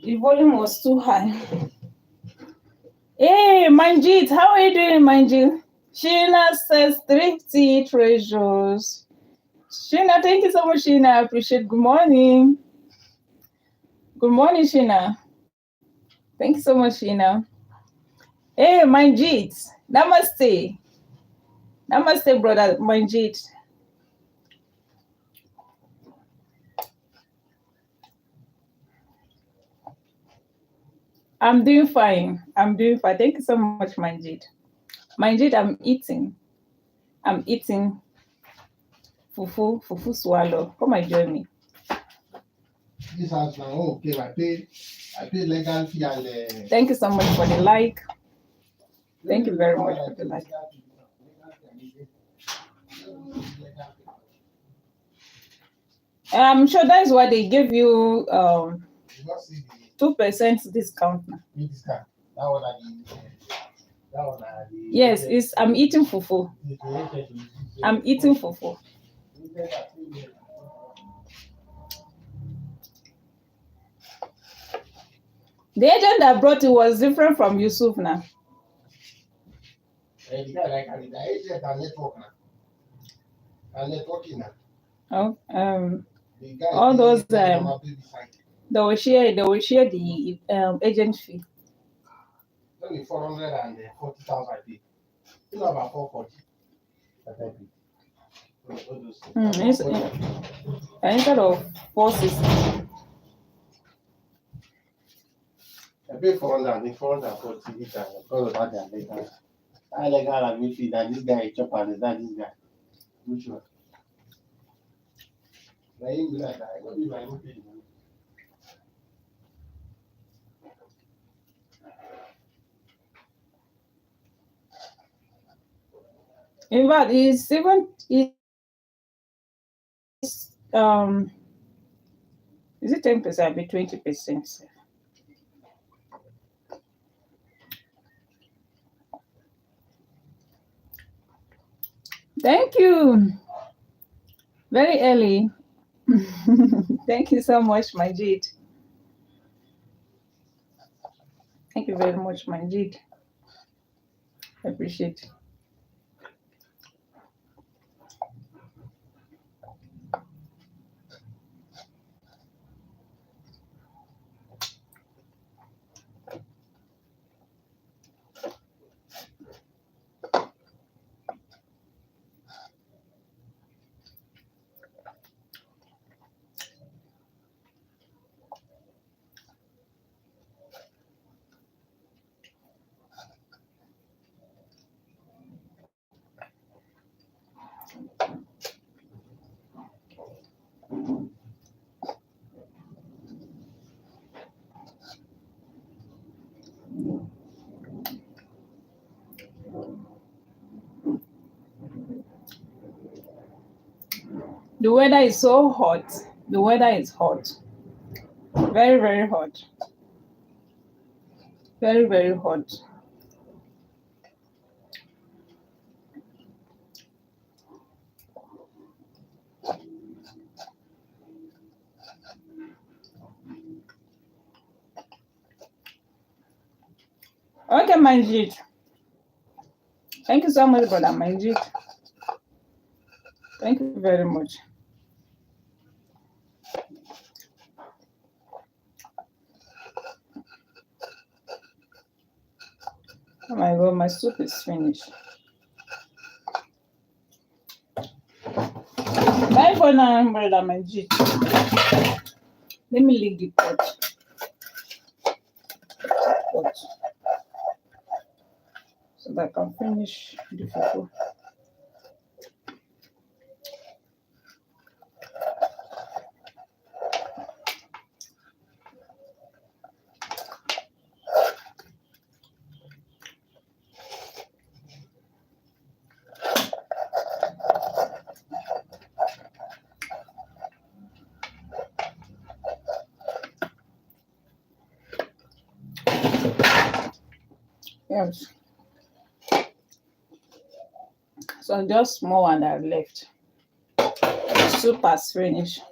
The volume was too high. Hey, Manjit, how are you doing, Manjit? Sheena says thrifty treasures. Sheena, thank you so much, Sheena. I appreciate. Good morning. Good morning, Sheena. Thank you so much, Sheena. Hey, Manjit. Namaste. Namaste, brother Manjit. I'm doing fine. I'm doing fine. Thank you so much, Manjit. Manjit, I'm eating. I'm eating fufu swallow. Come and join me. This house now, okay, I pay legal fee and Thank you so much for the like. Thank you very much for the like. I'm sure that's why they give you 2% discount now. Yes, it's I'm eating fufu. I'm eating fufu. The agent that brought it was different from Yusuf now. Oh, all those they will share the agent fee. Only 440,000 I pay. You know about 440. Instead of 460. I pay 440 because of that legal. I legal and me fee that this guy chop and is that this guy. Which one? Now him be like that. I don't be my own pay. In fact, it's even is it 10%? Be 20%. Thank you. Very early. Thank you so much, Majid. Thank you very much, Majid. I appreciate it. The weather is so hot. The weather is hot. Very, very hot. Very, very hot. Okay, Manjit. Thank you so much, brother Manjit. Thank you very much. Oh my God, my soup is finished. Bye for now, brother Manjit. Let me leave the pot. So that I can finish the fufu. Yes. So just small one that left. The soup has finished.